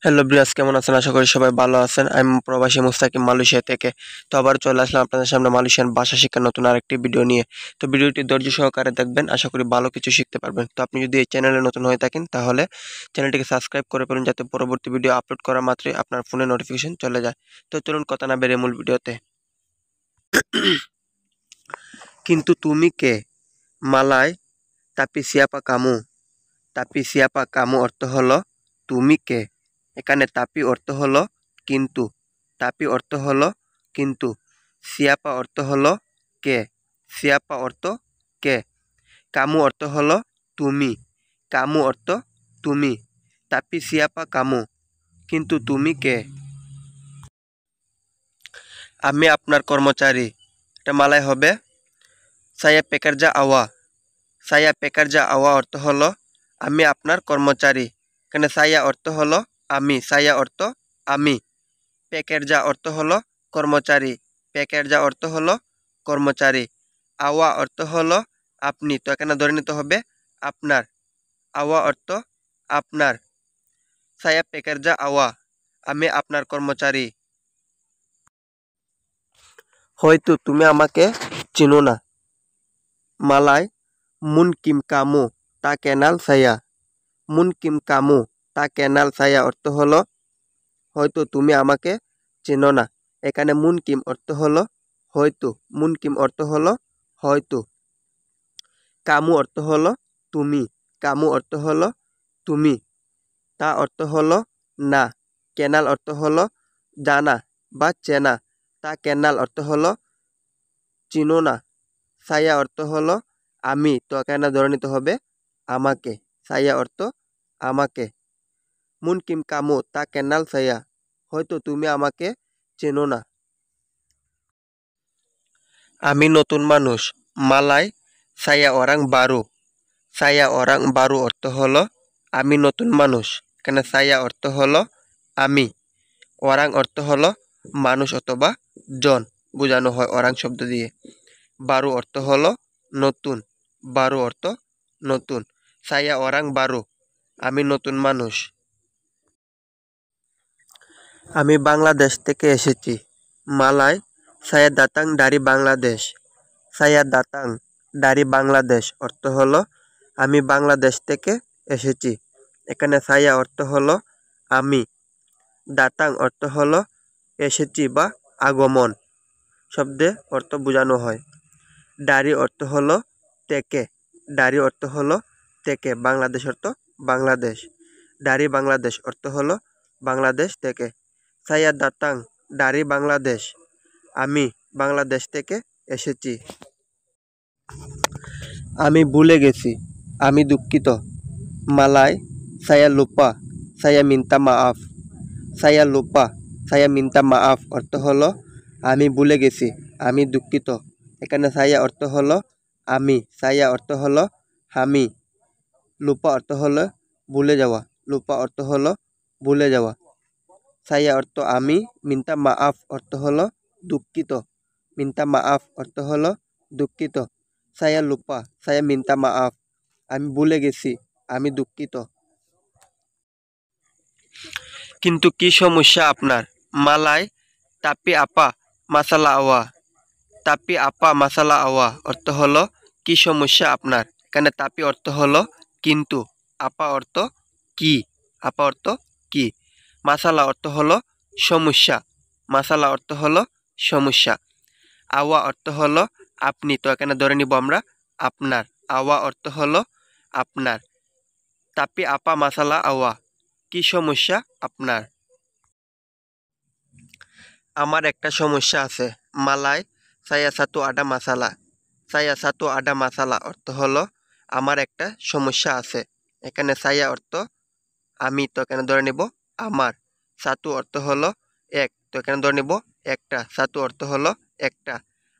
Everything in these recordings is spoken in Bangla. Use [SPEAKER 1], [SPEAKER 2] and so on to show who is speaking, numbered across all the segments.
[SPEAKER 1] হ্যালো ব্রিয়াস, কেমন আছেন? আশা করি সবাই ভালো আছেন। আমি প্রবাসী মুস্তাকিম মালয়েশিয়া থেকে। তো আবার চলে আসলাম আপনাদের সামনে মালয়েশিয়ান ভাষা শিক্ষার নতুন আরেকটি ভিডিও নিয়ে। তো ভিডিওটি ধৈর্য সহকারে দেখবেন, আশা করি ভালো কিছু শিখতে পারবেন। তো আপনি যদি এই চ্যানেলে নতুন হয়ে থাকেন তাহলে চ্যানেলটিকে সাবস্ক্রাইব করে ফেলুন, যাতে পরবর্তী ভিডিও আপলোড করা মাত্রই আপনার ফোনে নোটিফিকেশন চলে যায়। তো চলুন কথা না বেরিয়ে মূল ভিডিওতে। কিন্তু তুমি কে? মালায় তাপি সিয়াপা কামু। তাপি সিয়াপা কামু অর্থ হলো তুমি কে। এখানে তাপি অর্থ হলো কিন্তু, তাপি অর্থ হলো কিন্তু, সিয়াপা অর্থ হলো কে, সিয়াপা অর্থ কে, কামু অর্থ হলো তুমি, কামু অর্থ তুমি, তাপি সিয়াপা কামু, কিন্তু তুমি কে? আমি আপনার কর্মচারী। এটা মালায় হবে সায়া পেকারজা আওয়া। সায়া পেকারজা আওয়া অর্থ হলো আমি আপনার কর্মচারী। এখানে সায়া অর্থ হলো আমি, সায়া অর্থ আমি, পেকেরজা অর্থ হলো কর্মচারী, পেকেরজা অর্থ হলো কর্মচারী, আওয়া অর্থ হলো আপনি। তো এখানে ধরে নিতে হবে আপনার, আওয়া অর্থ আপনার, সায়া পেকেরজা আওয়া, আমি আপনার কর্মচারী। হয়তো তুমি আমাকে চিনো না। মালায় মুন কিম কামু তা কেনাল সায়া। মুন কিম কামু তা কেনাল সায়া অর্থ হলো হয়তো তুমি আমাকে চেনো না। এখানে মুন কিম অর্থ হলো হয়তো, মুন কিম অর্থ হলো হয়তো, কামু অর্থ হলো তুমি, কামু অর্থ হলো তুমি, তা অর্থ হলো না, কেনাল অর্থ হলো জানা বা চেনা, তা কেনাল অর্থ হলো চিনো না, সায়া অর্থ হলো আমি। তো এখানে ধরে নিতে হবে আমাকে, সায়া অর্থ আমাকে। মুন কিম কামু তা কেনাল সায়া, হয়তো তুমি আমাকে চেনো না। আমি নতুন মানুষ। মালায় সায়া ওরাং বারু। সায়া ওরাং বারু অর্থ হলো আমি নতুন মানুষ। এখানে সায়া অর্থ হলো আমি, ওরাং অর্থ হলো মানুষ অথবা জন বোঝানো হয় ওরাং শব্দ দিয়ে। বারু অর্থ হলো নতুন, বারু অর্থ নতুন, সায়া ওরাং বারু, আমি নতুন মানুষ। আমি বাংলাদেশ থেকে এসেছি। মালায় সায়া দাতাং ডারি বাংলাদেশ। সায়া দাতাং ডারি বাংলাদেশ অর্থ হলো আমি বাংলাদেশ থেকে এসেছি। এখানে সায়া অর্থ হলো আমি, দাতাং অর্থ হলো এসেছি বা আগমন শব্দে অর্থ বোঝানো হয়। ডারি অর্থ হলো থেকে, ডারি অর্থ হলো থেকে, বাংলাদেশ অর্থ বাংলাদেশ, ডারি বাংলাদেশ অর্থ হলো বাংলাদেশ থেকে। সায়া দাতাং ডারি বাংলাদেশ, আমি বাংলাদেশ থেকে এসেছি। আমি ভুলে গেছি, আমি দুঃখিত। মালায় সায়া লুপা, সায়া মিন্তা মাআফ। সায়া লুপা, সায়া মিন্তা মাআফ অর্থ হলো আমি ভুলে গেছি, আমি দুঃখিত। এখানে সায়া অর্থ হলো আমি, সায়া অর্থ হলো আমি, লুপা অর্থ হলো ভুলে যাওয়া, লুপা অর্থ হলো ভুলে যাওয়া। সায়া অর্থ আমি, মিন্তা মাআফ অর্থ হলো দুঃখিত, মিন্তা মাআফ অর্থ হলো দুঃখিত। সায়া লুপা, সায়া মিন্তা মাআফ, আমি ভুলে গেছি, আমি দুঃখিত। কিন্তু কি সমস্যা আপনার? মালায় তাপি আপা মাসালা আওয়া। তাপি আপা মাসালা আওয়া অর্থ হলো কি সমস্যা আপনার। এখানে তাপি অর্থ হলো কিন্তু, আপা অর্থ কি, আপা অর্থ কি, মাসালা অর্থ হলো সমস্যা, মাসালা অর্থ হলো সমস্যা, আওয়া অর্থ হলো আপনি। তো এখানে ধরে নিব আমরা আপনার, আওয়া অর্থ হলো আপনার, তাপি আপা মাসালা আওয়া, কি সমস্যা আপনার? আমার একটা সমস্যা আছে। মালায় সায়া সাতু আডা মাসালা। সায়া সাতু আডা মাসালা অর্থ হলো আমার একটা সমস্যা আছে। এখানে সায়া অর্থ আমি, তো এখানে ধরে নিব আমার, সাতু অর্থ হলো এক, তো এখানে ধরে নিব একটা, সাতু অর্থ হলো একটা,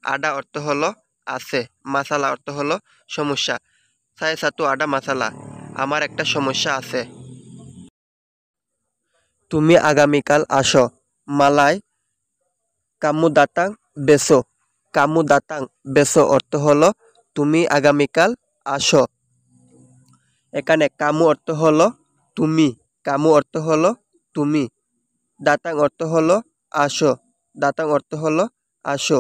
[SPEAKER 1] আডা অর্থ হলো আছে, মাসালা অর্থ হলো সমস্যা। সায়া সাতু আডা মাসালা, আমার একটা সমস্যা আছে। তুমি আগামীকাল আসো। মালায় কামু দাতাং বেসো। কামু দাতাং বেসো অর্থ হলো তুমি আগামীকাল আসো। এখানে কামু অর্থ হলো তুমি, কামু অর্থ হলো তুমি। দাতাং অর্থ হলো আসো, দাতাং অর্থ হলো আসো।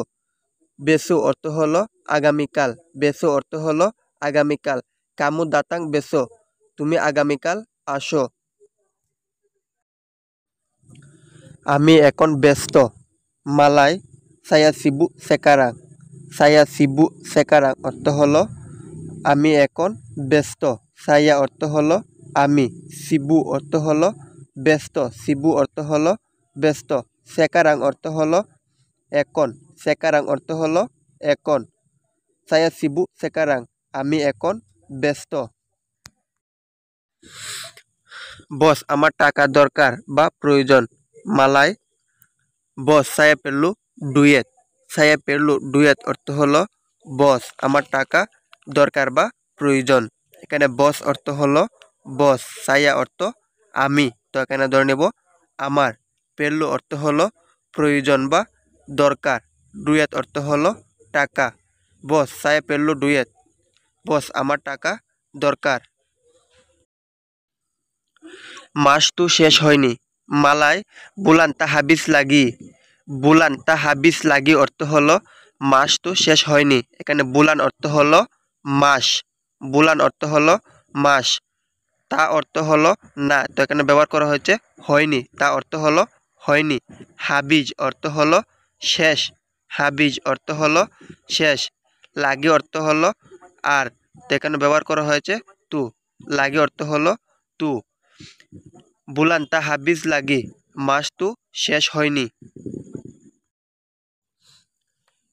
[SPEAKER 1] বেসু অর্থ হলো আগামীকাল, বেসু অর্থ হলো আগামীকাল। কামু দাতাং বেসো, তুমি আগামীকাল আসো। আমি এখন ব্যস্ত। মালাই saya sibuk sekarang, saya sibuk sekarang অর্থ হলো আমি এখন ব্যস্ত। saya অর্থ হলো আমি, সিবু অর্থ হলো ব্যস্ত, সিবু অর্থ হলো ব্যস্ত। sekarang অর্থ হলো এখন, sekarang অর্থ হলো এখন। saya sibuk sekarang, আমি এখন ব্যস্ত। বস আমার টাকা দরকার বা প্রয়োজন। মালাই বস saya perlu duit, saya perlu duit অর্থ হলো বস আমার টাকা দরকার বা প্রয়োজন। এখানে বস অর্থ হলো বস, saya অর্থ আমি, তো এখানে ধরে নেব আমার। perlu অর্থ হলো প্রয়োজন বা দরকার। duit অর্থ হলো টাকা। বস saya perlu duit, বস আমার টাকা দরকার। মাস তো শেষ হয়নি। মালাই বুলান তা হাবিস লাগি, বুলান তা হাবিস লাগি অর্থ হলো মাস তো শেষ হয়নি। এখানে বুলান অর্থ হলো মাস, বুলান অর্থ হলো মাস। তা অর্থ হলো না, তো এখানে ব্যবহার করা হয়েছে হয়নি, তা অর্থ হলো হয়নি। হাবিজ অর্থ হলো শেষ, হাবিজ অর্থ হলো শেষ। লাগি অর্থ হলো আর, তো এখানে ব্যবহার করা হয়েছে তু, লাগি অর্থ হলো তু। বুলান তা হাবিজ লাগি, মাস তো শেষ হয়নি।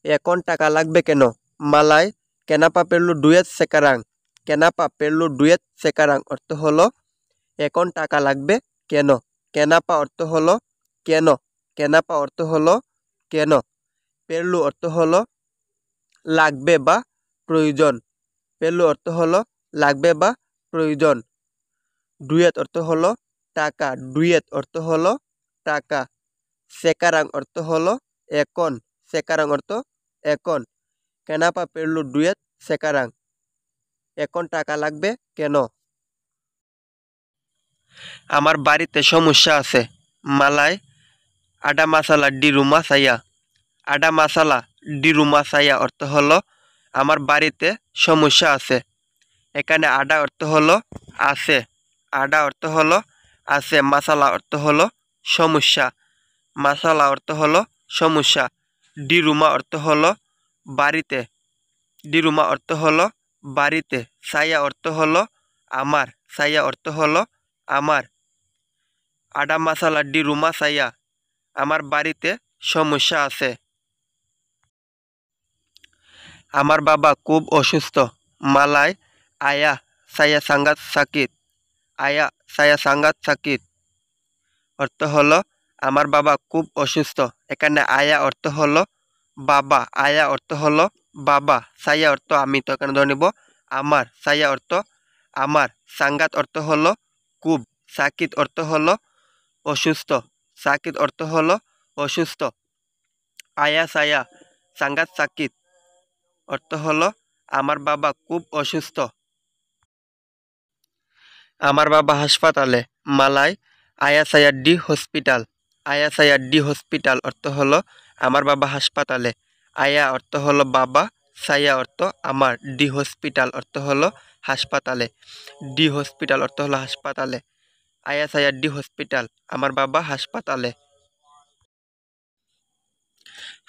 [SPEAKER 1] এখন টাকা লাগবে কেন? মালাই kenapa perlu duit sekarang, kenapa perlu duit sekarang অর্থ হলো এখন টাকা লাগবে কেন। kenapa অর্থ হলো কেন, kenapa অর্থ হলো কেন। perlu অর্থ হলো লাগবে বা প্রয়োজন, perlu অর্থ হলো লাগবে বা প্রয়োজন। duit অর্থ হলো টাকা, duit অর্থ হলো টাকা। sekarang অর্থ হলো এখন, sekarang অর্থ এখন। kenapa perlu duit sekarang, এখন টাকা লাগবে কেন। আমার বাড়িতে সমস্যা আছে। মালাই ada masalah di rumah saya, ada masalah di rumah saya অর্থ হলো আমার বাড়িতে সমস্যা আছে। এখানে আডা অর্থ হলো আছে, আডা অর্থ হলো আছে। মাসালা অর্থ হলো সমস্যা, মাসালা অর্থ হলো সমস্যা। ডিরুমা অর্থ হলো বাড়িতে, ডিরুমা অর্থ হলো বাড়িতে। সাইয়া অর্থ হলো আমার, সাইয়া অর্থ হলো আমার। আডা মাসালা ডিরুমা সাইয়া, আমার বাড়িতে সমস্যা আছে। আমার বাবা খুব অসুস্থ। মালাই আয়া saya sangat sakit, আয়া saya sangat sakit অর্থ হলো আমার বাবা খুব অসুস্থ। এখানে আয়া অর্থ হলো বাবা, আয়া অর্থ হলো বাবা। সাইয়া অর্থ আমি, তো এখানে ধরে নিব আমার। সাইয়া অর্থ আমার। সাঙ্গাত অর্থ হলো খুব, সাকিত অর্থ হলো অসুস্থ, সাকিত অর্থ হলো অসুস্থ। আয়া সায়া সাঙ্গাত সাকিত অর্থ হলো আমার বাবা খুব অসুস্থ। আমার বাবা হাসপাতালে। মালাই আয়া সায়া ডি হসপিটাল, আয়া সায়া ডি হসপিটাল অর্থ হলো আমার বাবা হাসপাতালে। আয়া অর্থ হলো বাবা, সায়া অর্থ আমার, ডি হসপিটাল অর্থ হলো হাসপাতালে, ডি হসপিটাল অর্থ হলো হাসপাতালে। আয়া সায়া ডি হসপিটাল, আমার বাবা হাসপাতালে।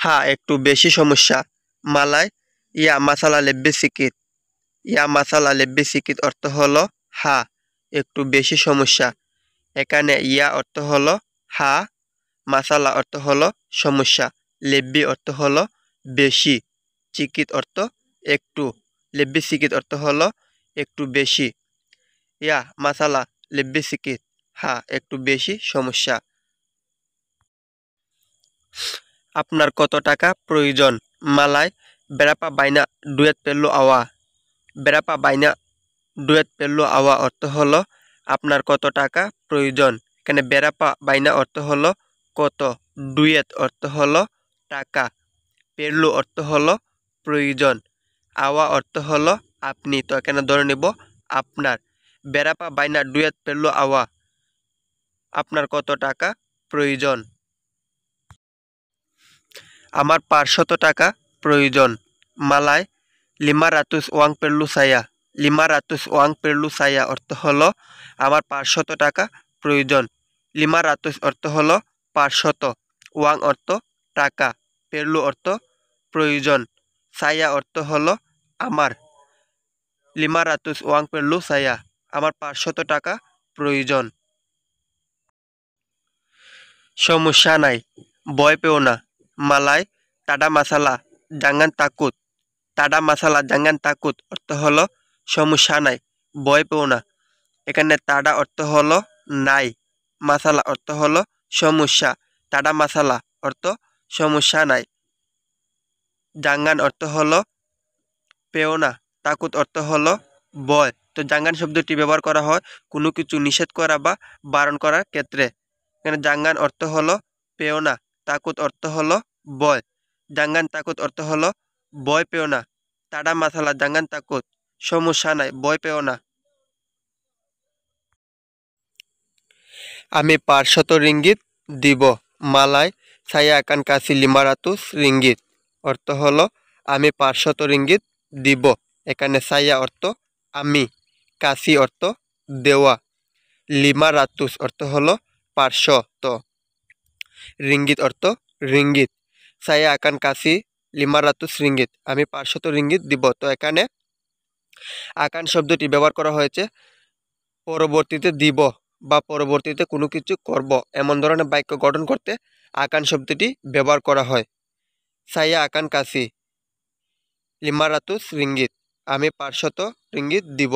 [SPEAKER 1] হ্যাঁ একটু বেশি সমস্যা। মালাই ইয়া মাসালা লেব্বে সিকিত, ইয়া মাসালা লেব্বে সিকিত অর্থ হলো হ্যাঁ একটু বেশি সমস্যা। এখানে ইয়া অর্থ হলো হ্যাঁ, মাসালা অর্থ হলো সমস্যা, লেব্বি অর্থ হলো বেশি, চিকিত অর্থ একটু, লেব্বি সিকিত অর্থ হলো একটু বেশি। ইয়া মাসালা লেব্বি সিকিত, হ্যাঁ একটু বেশি সমস্যা। আপনার কত টাকা প্রয়োজন? মালাই বেড়াপা বাইনা ডুয়েট পেল্লু আওয়া, বেড়াপা বাইনা ডুয়েট পেল্লু আওয়া অর্থ হলো আপনার কত টাকা প্রয়োজন। এখানে বেড়াপা বাইনা অর্থ হলো কত, ডুয়েট অর্থ হলো টাকা, পেল্লু অর্থ হলো প্রয়োজন, আওয়া অর্থ হলো আপনি, তো এখানে ধরে নিব আপনার। বেড়াপা বাইনা ডুয়েট পেল্লু আওয়া, আপনার কত টাকা প্রয়োজন? আমার 500 টাকা প্রয়োজন। মালাই 500 uang perlu saya। 500 uang perlu saya অর্থ হলো আমার 500 টাকা প্রয়োজন। 500 অর্থ হলো 500, uang অর্থ টাকা, perlu অর্থ প্রয়োজন, saya অর্থ হলো আমার। 500 uang perlu saya আমার 500 টাকা প্রয়োজন। সমস্যা নাই, ভয় পেও না। মালাই টাডা মাসালা, jangan takut। টাডা মাসালা jangan takut অর্থ হলো সমস্যা নাই, ভয় পেও না। এখানে টাডা অর্থ হলো নাই, মাসালা অর্থ হলো সমস্যা। টাডা মাসালা অর্থ সমস্যা নাই। জাঙ্গান অর্থ হলো পেও না, তাকুত অর্থ হলো ভয়। তো জাঙ্গান শব্দটি ব্যবহার করা হয় কোনো কিছু নিষেধ করা বা বারণ করার ক্ষেত্রে। এখানে জাঙ্গান অর্থ হলো পেও না, তাকুত অর্থ হলো ভয়। জাঙ্গান তাকুত অর্থ হলো ভয় পেও না। টাডা মাসালা জাঙ্গান তাকুত সমস্যা নাই, ভয় পেও না। আমি 500 রিঙ্গিত দিব। মালাই saya akan kasih 500 ringgit অর্থ হলো আমি 500 রিঙ্গিত দিব। এখানে saya অর্থ আমি, কাসি অর্থ দেওয়া, 500 অর্থ হলো 500, রিঙ্গিত অর্থ ringgit. saya akan kasih 500 ringgit আমি 500 রিঙ্গিত দিব। তো এখানে আকান শব্দটি ব্যবহার করা হয়েছে পরবর্তীতে দিব বা পরবর্তীতে কোনো কিছু করব এমন ধরনের বাক্য গঠন করতে আকান শব্দটি ব্যবহার করা হয়। saya akan kasih 500 ringgit আমি 500 রিঙ্গিত দিব।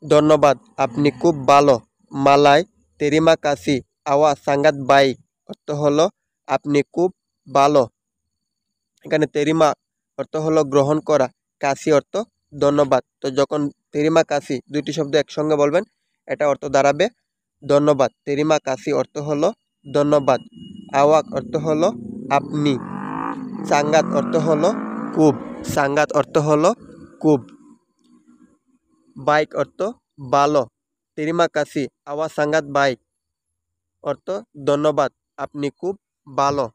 [SPEAKER 1] ধন্যবাদ, আপনি খুব ভালো। মালাই terima kasih awak sangat baik অর্থ হলো আপনি খুব ভালো। এখানে তেরিমা অর্থ হলো গ্রহণ করা, কাশি অর্থ ধন্যবাদ। তো যখন তেরিমা কাশি দুইটি শব্দ একসঙ্গে বলবেন এটা অর্থ দাঁড়াবে ধন্যবাদ। তেরিমা কাশি অর্থ হলো ধন্যবাদ। আওয়াক অর্থ হলো আপনি। সাঙ্গাত অর্থ হলো খুব, সাঙ্গাত অর্থ হলো খুব। বাইক অর্থ ভালো। তেরিমা কাশি আওয়া সাঙ্গাত বাইক অর্থ ধন্যবাদ, আপনি খুব ভালো।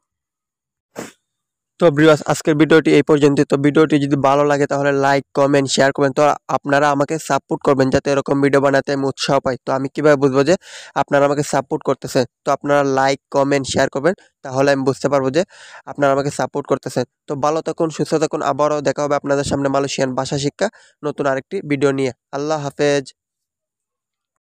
[SPEAKER 1] তো ভিউয়ার্স, আজকের ভিডিওটি এই পর্যন্ত। তো ভিডিওটি যদি ভালো লাগে তাহলে লাইক, কমেন্ট, শেয়ার করবেন। তো আপনারা আমাকে সাপোর্ট করবেন যাতে এরকম ভিডিও বানাতে আমি উৎসাহ পাই। তো আমি কিভাবে বুঝবো যে আপনারা আমাকে সাপোর্ট করতেছেন? তো আপনারা লাইক, কমেন্ট, শেয়ার করবেন, তাহলে আমি বুঝতে পারবো যে আপনারা আমাকে সাপোর্ট করতেছেন। তো ভালো থাকুন, সুস্থ থাকুন। আবারও দেখা হবে আপনাদের সামনে মালয়েশিয়ান ভাষা শিক্ষা নতুন আরেকটি ভিডিও নিয়ে। আল্লাহ হাফেজ।